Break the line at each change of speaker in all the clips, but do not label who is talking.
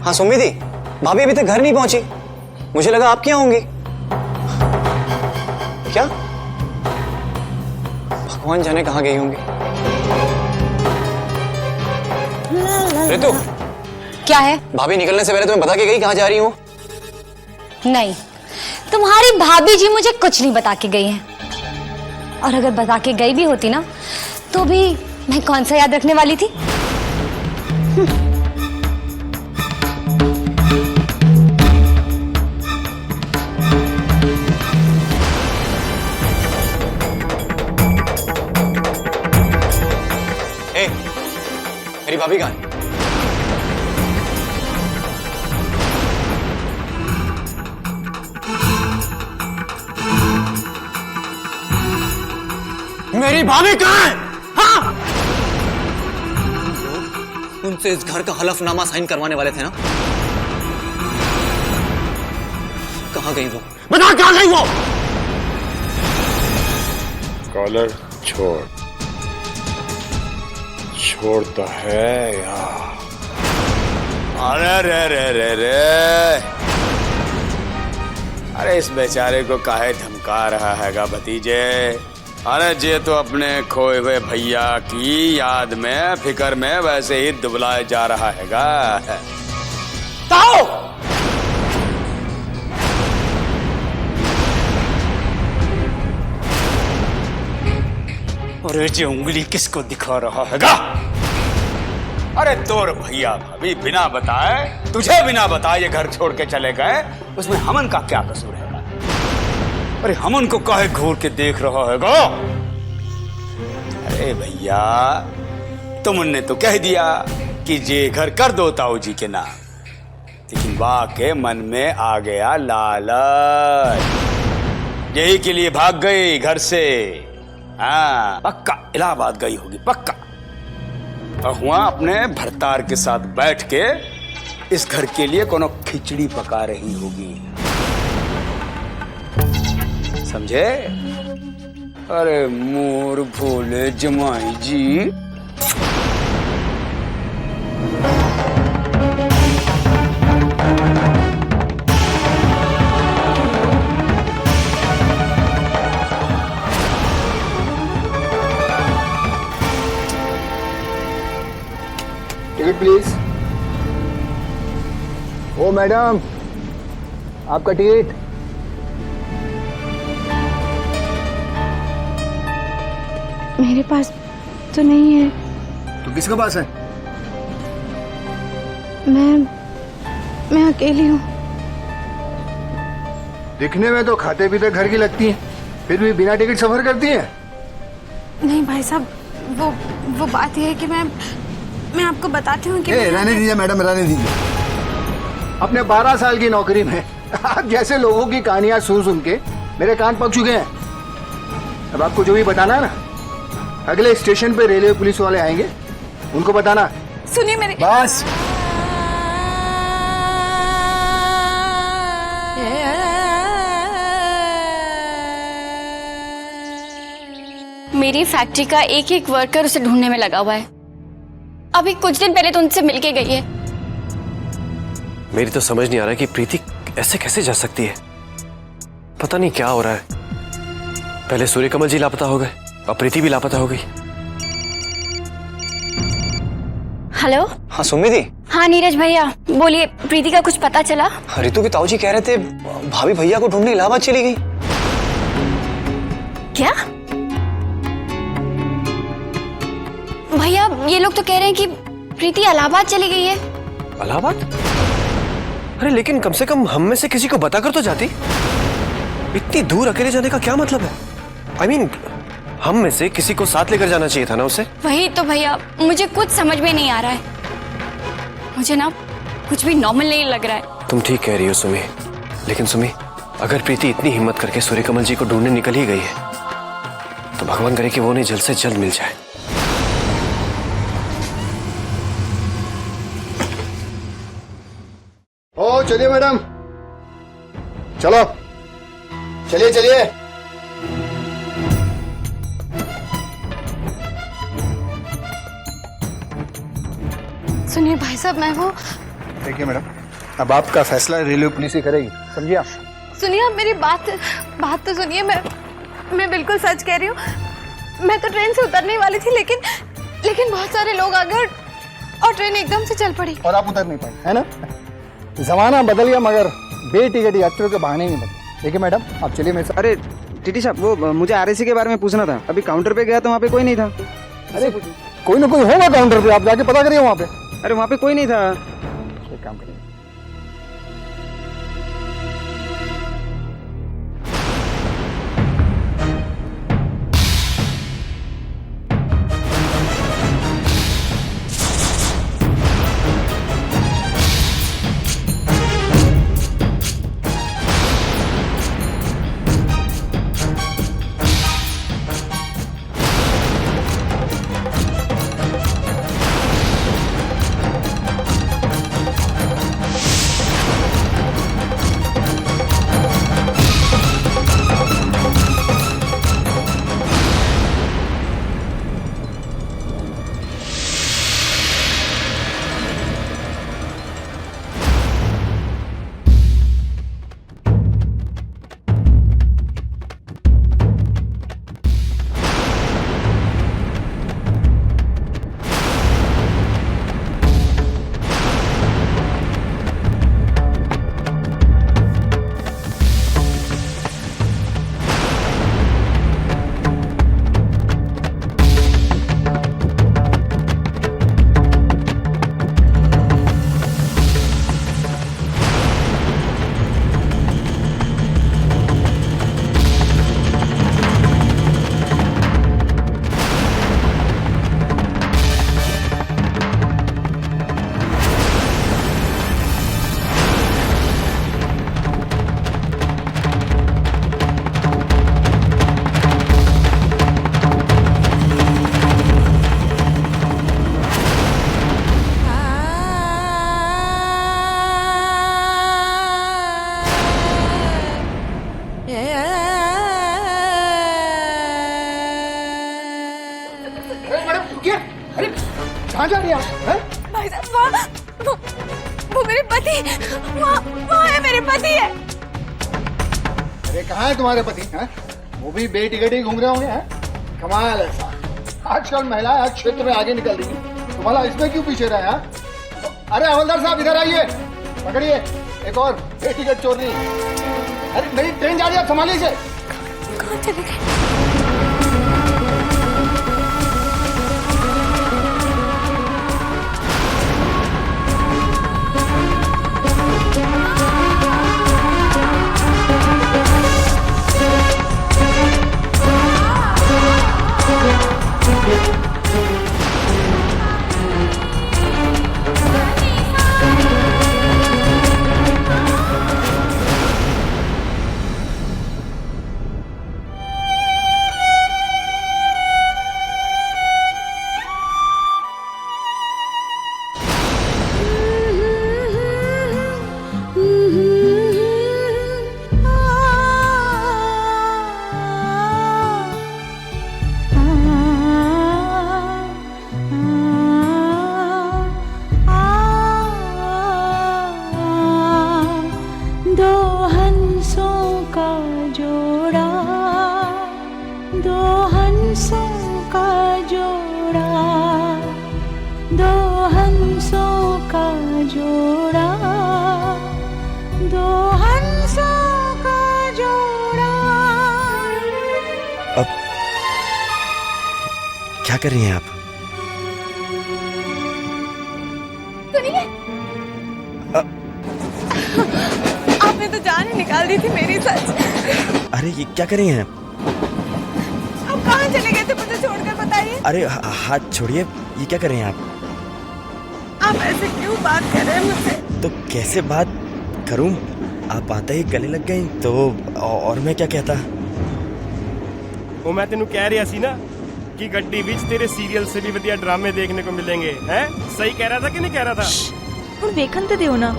हाँ सुमिति, भाभी अभी तक घर नहीं पहुंची। मुझे लगा आप क्या होंगी। क्या? भगवान जाने कहाँ गई होंगी। ऋतु,
क्या है?
भाभी निकलने से पहले तुम्हें बता के गई कहाँ जा रही हूँ?
नहीं, तुम्हारी भाभी जी मुझे कुछ नहीं बता के गई हैं। और अगर बता के गई भी होती ना, तो भी मैं कौन सा याद रखने वाली थी।
ए, मेरी भाभी कहाँ है? मेरी भाभी कहाँ है? हाँ? उनसे इस घर का हलफनामा साइन करवाने वाले थे ना? कहाँ गई वो? बता कहाँ गई वो?
कॉलर छोड़ तो है यार।
अरे रे रे रे रे, अरे इस बेचारे को काहे धमका रहा हैगा भतीजे? अरे जे तो अपने खोए हुए भैया की याद में फिक्र में वैसे ही दुबलाए जा रहा हैगा। ताओ! अरे जे उंगली किसको दिखा रहा हैगा? अरे तोर भैया भाभी बिना बताए, तुझे बिना बताए ये घर छोड़ के चले गए, उसमें हमन का क्या कसूर है? अरे हमन को काहे घूर के देख रहा हैगा? अरे भैया, तुमने तो कह दिया कि ये घर कर दो ताऊ जी के नाम, लेकिन वाके मन में आ गया लालच, यही के लिए भाग गई घर से। हाँ, पक्का इलाहाबाद गई होगी, पक्का। और वहां अपने भरतार के साथ बैठ के इस घर के लिए कोनो खिचड़ी पका रही होगी, समझे? अरे मोर भोले जमाई जी,
टिकट प्लीज। ओ मैडम, आपका टिकट।
मेरे पास तो नहीं है।
तो किसके पास है?
मैं अकेली हूँ।
दिखने में तो खाते पीते घर की लगती है, फिर भी बिना टिकट सफर करती है।
नहीं भाई साहब, वो बात यह है कि मैं आपको बताती हूँ कि
रहने दीजिए मैडम, रहने दीजिए। अपने 12 साल की नौकरी में आप जैसे लोगों की कहानियां सुन के मेरे कान पक चुके हैं। अब आपको जो भी बताना है ना, अगले स्टेशन पे रेलवे पुलिस वाले आएंगे, उनको बताना।
सुनिए मेरे।
बस।
मेरी फैक्ट्री का एक एक वर्कर उसे ढूंढने में लगा हुआ है। अभी कुछ दिन पहले तो उनसे मिलके गई है।
मेरी तो समझ नहीं आ रहा कि प्रीति ऐसे कैसे जा सकती है। पता नहीं क्या हो रहा है। पहले सूर्यकमल जी लापता हो गए, अब प्रीति भी लापता हो गई।
हेलो।
हाँ सुमिति।
हाँ नीरज भैया बोलिए, प्रीति का कुछ पता चला?
ऋतु के ताऊ जी कह रहे थे भाभी भैया को ढूंढने इलाहाबाद चली गई।
क्या? भैया ये लोग तो कह रहे हैं कि प्रीति इलाहाबाद चली गई है।
इलाहाबाद? अरे लेकिन कम से कम हम में से किसी को बता कर तो जाती। इतनी दूर अकेले जाने का क्या मतलब है? I mean, हम में से किसी को साथ लेकर जाना चाहिए था ना उसे।
वही तो भैया, मुझे कुछ समझ में नहीं आ रहा है। मुझे ना कुछ भी नॉर्मल नहीं लग रहा है।
तुम ठीक कह रही हो सुमी, लेकिन सुमी, अगर प्रीति इतनी हिम्मत करके सूर्यकमल जी को ढूंढने निकल ही गई है, तो भगवान करे कि वो उन्हें जल्द से जल्द मिल जाए।
ओ चलिए मैडम, चलो चलिए चलिए।
सुनिए भाई साहब, मैं वो
देखिए मैडम, अब आपका फैसला रेलवे पुलिस ही करेगी, समझिए आप।
सुनिए, आप मेरी बात तो सुनिए। मैं बिल्कुल सच कह रही हूँ। मैं तो ट्रेन से उतरने वाली थी, लेकिन बहुत सारे लोग आ गए और ट्रेन एकदम से चल पड़ी।
और आप उतर नहीं पाए, है ना? जमाना बदल गया मगर बेटिकट यात्रियों के बहाने नहीं बदले। देखिए मैडम, आप चलिए मेरे साथ।
अरे टीटी साहब, वो मुझे आरएसी के बारे में पूछना था। अभी काउंटर पे गया तो वहाँ पे कोई नहीं था।
अरे कोई ना कोई होगा काउंटर पे, आप जाके पता करिए वहाँ पे।
अरे वहाँ पे कोई नहीं था।
एक काम करिए, कहाँ जा रही हैं आप? हैं?
भाई साहब, वो मेरे पति, वहाँ है, मेरे पति है।
अरे कहाँ है तुम्हारे पति? हैं? वो भी बेटिकट ही घूम रहे होंगे। हैं? कमाल है साहब, आजकल महिलाएं हर क्षेत्र में आगे निकल रही हैं। तुम्हारा इसमें क्यों पीछे रहा है? अरे हवलदार साहब, इधर आइए, पकड़िए एक और बेटिकट चोर रही। अरे मेरी ट्रेन जा रही है, आप संभालिए इसे।
कहाँ चले गए?
क्या कर रही हैं आप?
सुनिए, आपने तो जान ही निकाल दी थी मेरी। सच।
अरे ये क्या कर रही हैं?
आप कहाँ चले गए थे मुझे छोड़कर, बताइए।
अरे हाथ छोड़िए, ये क्या कर रही हैं आप?
आप ऐसे क्यों बात कर रहे हैं मुझसे?
तो कैसे बात करूं? आप आते ही गले लग गई तो और मैं क्या कहता?
वो मैं तेनू कह रहा सी ना कि गड्डी बीच तेरे सीरियल से भी बढ़िया ड्रामे देखने को मिलेंगे। हैं? सही कह रहा था कि नहीं कह रहा था?
ਹੁਣ ਵੇਖਣ ਤੇ ਦਿਓ ना।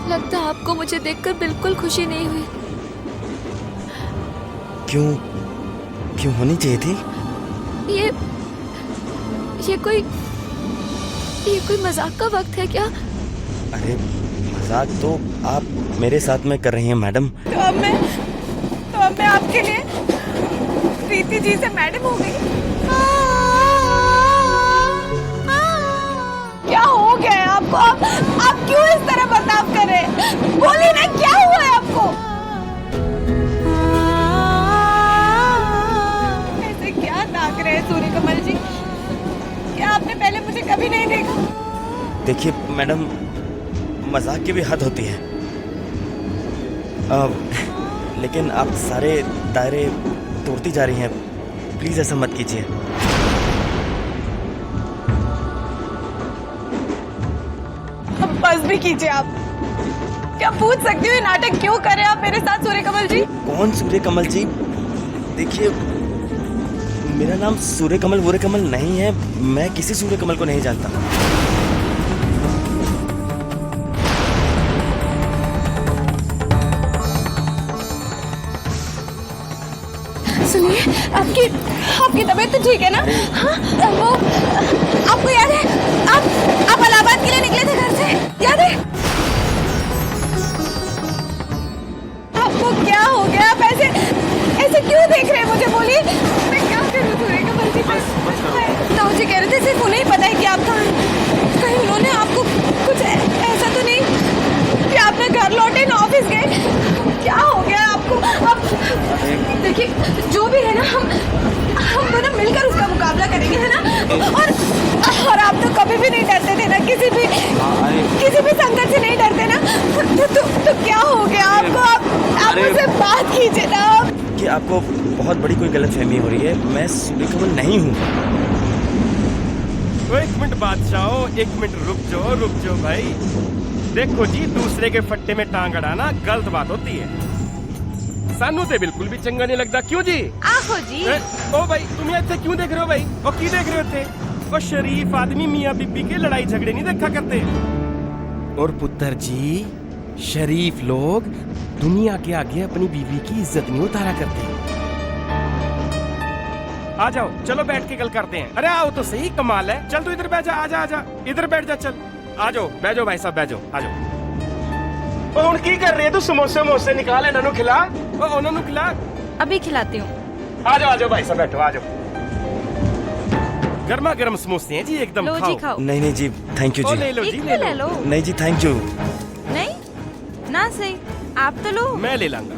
लगता है आपको मुझे देखकर बिल्कुल खुशी नहीं हुई।
क्यों होनी चाहिए थी?
ये कोई मजाक का वक्त है क्या?
अरे
मजाक तो आप मेरे साथ में कर रही हैं मैडम।
तो अब मैं आपके लिए प्रीति जी से मैडम हो गई। क्या हो गया है आपको? आप क्यों इस तरह बर्ताव कर रहे हैं? बोलिए ना, क्या हुआ है आपको? ऐसे क्या ताक रहे हैं सूर्यकमल जी? क्या आपने पहले मुझे कभी नहीं देखा?
देखिए मैडम, मजाक की भी हद होती है। लेकिन आप सारे दायरे तोड़ती जा रही हैं, प्लीज ऐसा मत कीजिए।
अब बस भी कीजिए आप। क्या पूछ सकती हूँ ये नाटक क्यों कर रहे हैं आप मेरे साथ सूर्यकमल जी?
कौन सूर्यकमल जी? देखिए मेरा नाम सूर्यकमल वूर्यकमल नहीं है, मैं किसी सूर्यकमल को नहीं जानता।
सुनिए, आपकी तबीयत तो ठीक है ना? हाँ, वो आपको याद है आप इलाहाबाद के लिए निकले थे घर से, याद है? आपको क्या हो गया? आप ऐसे क्यों देख रहे हैं मुझे? बोलिए, मैं क्या करूं? सूर्यकमल जी, ताऊ जी कह रहे थे सिर्फ उन्हें ही पता है कि आप कहीं उन्होंने आपको कुछ ऐसा तो नहीं कि आपने घर लौटे ना ऑफिस गए? क्या हो गया आपको? अब देखिए, जो भी है ना, हम दोनों मिलकर उसका मुकाबला करेंगे, है ना? और आप तो कभी भी नहीं डरते थे ना, किसी भी संकट से नहीं डरते ना। तो क्या हो गया आपको? आप मुझसे बात कीजिए ना।
कि आपको बहुत बड़ी कोई गलतफहमी हो रही है, मैं सूर्यकमल नहीं हूँ।
तो एक मिनट बादशाह, एक मिनट रुक जाओ भाई। देखो जी, दूसरे के फट्टे में टांग अड़ाना गलत बात होती है। सानू ते बिल्कुल भी चंगा नहीं लगता, क्यों जी?
आहो जी।
ओ भाई, तुम इतने क्यों देख रहे हो भाई? और की देख रहे हो थे? वो शरीफ आदमी मियाँ बीबी के लड़ाई झगड़े नहीं देखा करते। और पुत्र जी, शरीफ लोग दुनिया के आगे अपनी बीवी की इज्जत नहीं उतारा करते। आ जाओ, चलो बैठ के गल करते हैं। अरे आओ तो सही, कमाल है। चल तू इधर बैठ जा, आजा इधर बैठ जा। चल आ जाओ, बैठ जाओ भाई साहब, बैठ जाओ, आ जाओ। ओ हुन की कर रही है तू? समोसे निकाल, इन्हां नूं खिला। ओ उन्हां नूं खिला।
अभी खिलाती हूँ।
आ जाओ भाई साहब, बैठो, आ जाओ। गर्मा गर्म समोसे हैं जी, एकदम
लो जी, खाओ।
नहीं जी, थैंक यू जी।
ले लो जी,
ले लो।
नहीं जी, थैंक यू।
नहीं ना, सही आप तो लो।
मैं ले लाऊंगा।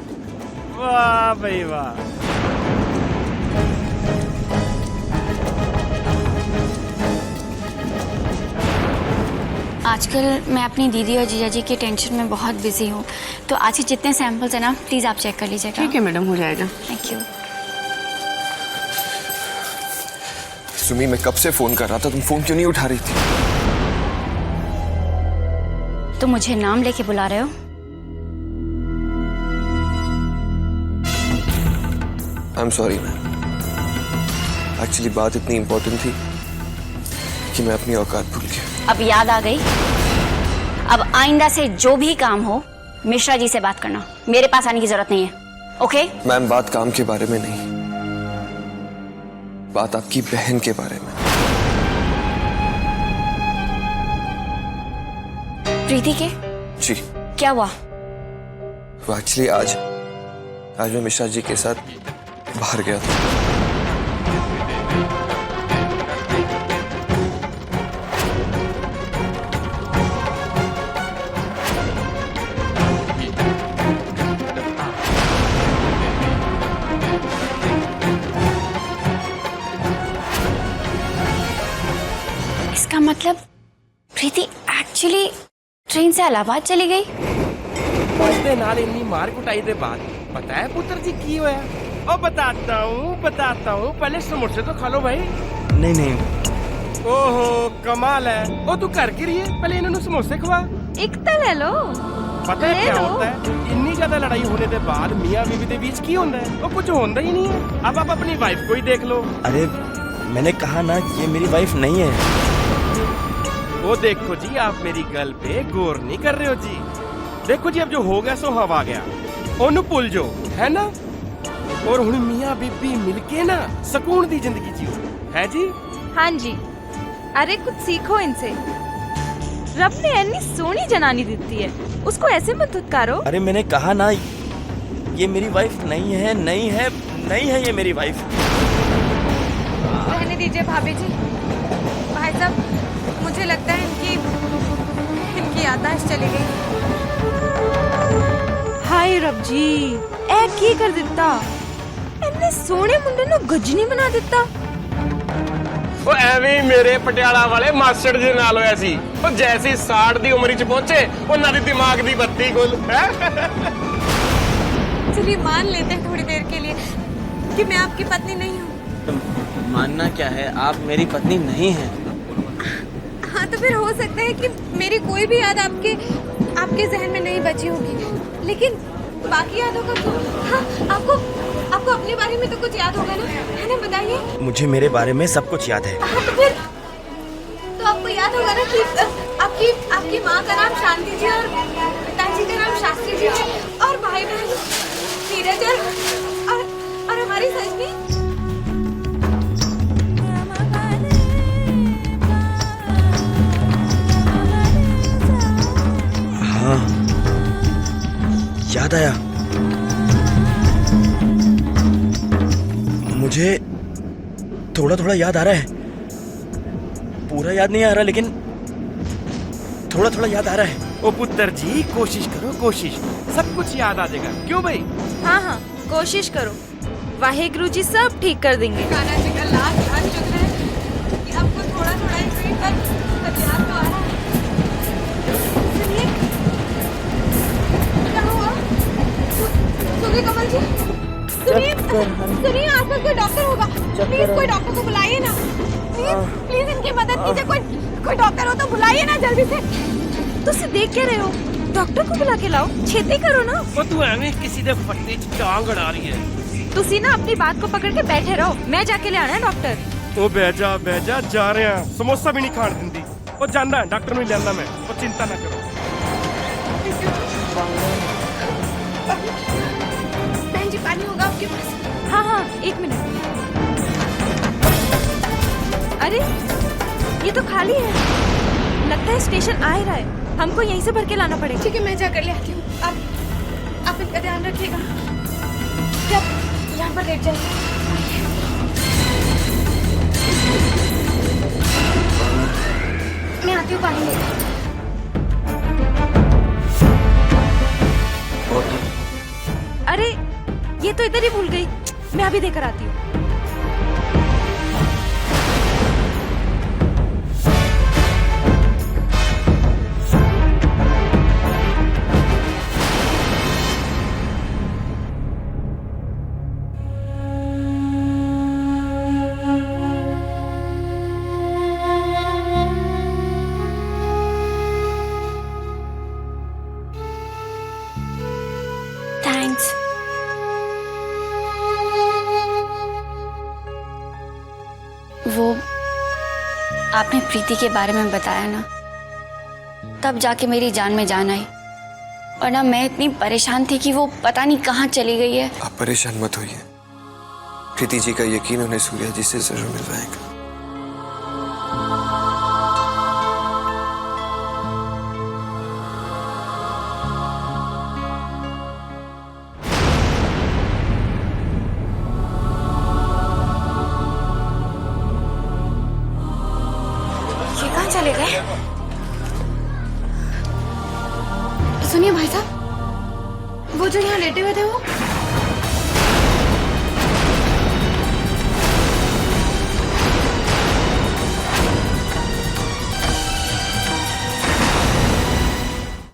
वाह भाई वाह।
आजकल मैं अपनी दीदी और जीजा जी की टेंशन में बहुत बिजी हूँ, तो आज के जितने सैंपल्स हैं ना, प्लीज़ आप चेक कर लीजिएगा।
ठीक है मैडम, हो जाएगा।
Thank you.
सुमी, मैं कब से फोन कर रहा था, तुम फोन क्यों नहीं उठा रही थी?
तुम मुझे नाम लेके बुला रहे हो?
I am sorry ma'am, actually बात इतनी इंपॉर्टेंट थी कि मैं अपनी औकात भूल गया।
अब याद आ गई? अब आइंदा से जो भी काम हो मिश्रा जी से बात करना, मेरे पास आने की जरूरत नहीं है। ओके?
मैम, बात काम के बारे में नहीं, बात आपकी बहन के बारे में।
प्रीति के?
जी।
क्या हुआ?
वो एक्चुअली आज मैं मिश्रा जी के साथ बाहर गया था।
इसका मतलब प्रीति एक्चुअली ट्रेन से इलाहाबाद चली गई?
उसके नाल इतनी मार कुटाई दे बाद पता है पुत्र जी की होया? ओ बताता हूँ, पहले समोसे तो खा लो भाई।
नहीं।
ओहो कमाल है। ओ तू कर की रही है? पहले इन्होंने समोसे खवा।
एक तो ले लो।
पता है क्या होता है? इतनी ज्यादा लड़ाई होने के बाद मियाँ बीवी के बीच की होता है? वो कुछ होता ही नहीं है। अब आप अपनी वाइफ को ही देख लो।
अरे मैंने कहा ना, ये मेरी वाइफ नहीं है।
वो देखो जी, आप मेरी गल पे गौर नहीं कर रहे हो जी। देखो जी, अब जो हो गया सो हवा गया, ओनू भूल जो, है ना? और हुण मियाँ बीबी मिलके ना सुकून दी जिंदगी जियो, है जी?
हाँ जी। अरे कुछ सीखो इनसे। रब ने इतनी सोनी जनानी दी है, उसको ऐसे मत धुतकारो।
अरे मैंने कहा ना, ये मेरी वाइफ नहीं है, नहीं है, नहीं है ये मेरी वाइफ।
रहने दीजिए भाभी जी। भाई साहब, मुझे लगता है इनकी याददाश्त चली गई। हाय रब जी, ऐ की कर दिता, इन्ने सोने मुंडे नु गजनी बना दिता।
ਉਹ ਐਵੇਂ ਹੀ ਮੇਰੇ ਪਟਿਆਲਾ ਵਾਲੇ ਮਾਸੜ ਜੀ ਨਾਲ ਹੋਇਆ ਸੀ। ਉਹ ਜੈਸੀ 60 ਦੀ ਉਮਰ 'ਚ ਪਹੁੰਚੇ, ਉਹਨਾਂ ਦੀ ਦਿਮਾਗ ਦੀ ਬੱਤੀ ਗੁੱਲ ਹੈ।
चलिए मान लेते हैं थोड़ी देर के लिए कि मैं आपकी पत्नी नहीं हूँ।
मानना क्या है, आप मेरी पत्नी नहीं हैं।
हाँ तो फिर हो सकता है कि मेरी कोई भी याद आपके जहन में नहीं बची होगी, लेकिन बाकी यादों का तो हाँ, आपको अपने बारे में तो कुछ याद होगा ना, है ना? बताइए।
मुझे मेरे बारे में सब कुछ याद है।
हाँ तो फिर तो आपको याद होगा ना कि आपकी माँ का नाम शांति जी और पिताजी का नाम शास्त्री जी है, और भाई बहन नीरज और हमारी सजनी।
हाँ, याद आया। मुझे थोड़ा थोड़ा याद आ रहा है, पूरा याद नहीं आ रहा, लेकिन थोड़ा थोड़ा याद आ रहा है।
ओ पुत्र जी, कोशिश करो, कोशिश, सब कुछ याद आ जाएगा। क्यों भाई?
हाँ हाँ, कोशिश करो, वाहेगुरु जी सब ठीक कर देंगे। खाना जी का लाख लाख शुक्र है कि आपको थोड़ा थोड़ा ही पर याद तो आ रहा है। सुनिए, क्या हुआ? सुनिए कमल जी, सुनिए आसपास कोई डॉक्टर होगा, प्लीज कोई डॉक्टर को बुलाइए ना, प्लीज इनकी मदद कीजिए। कोई डॉक्टर हो तो बुलाइए ना जल्दी से। तुसी देख क्या रहे हो? डॉक्टर को बुला के लाओ, छेती करो ना।
ਉਹ ਤੂੰ ਐਵੇਂ ਕਿਸੇ ਦੇ ਫੱਟੇ 'ਚ ਟਾਂਗ ਅੜਾ ਰਹੀ ਹੈ।
तुसी ना अपनी बात को पकड़ के बैठे रहो, मैं जाके ले आना है डॉक्टर।
ਉਹ ਬਹਿ ਜਾ ਜਾ ਰਿਹਾ। ਸਮੋਸਾ ਵੀ ਨਹੀਂ ਖਾਣ ਦਿੰਦੀ। ਉਹ ਜਾਂਦਾ ਡਾਕਟਰ ਨੂੰ ਲਿਆਂਦਾ मैं, ਉਹ चिंता ना करो।
बहन जी पानी होगा आपके पास? हाँ हाँ, 1 मिनट। अरे ये तो खाली है, लगता है स्टेशन आ ही रहा है, हमको यहीं से भर के लाना पड़ेगा। ठीक है, मैं जाकर ले आती हूँ। आप इनका ध्यान रखिएगा। यहाँ पर लेट जाइए। मैं आती हूँ पानी लेकर। अरे ये तो इधर ही भूल गई, मैं अभी देकर आती हूँ। थैंक्स।
वो आपने प्रीति के बारे में बताया ना, तब जाके मेरी जान में जान आई, वरना मैं इतनी परेशान थी कि वो पता नहीं कहाँ चली गई है।
आप परेशान मत होइए, प्रीति जी का यकीन उन्हें सूर्या जी से जरूर मिलवाएगा।
चले गए? सुनिए भाई साहब, वो जो यहाँ लेटे हुए थे वो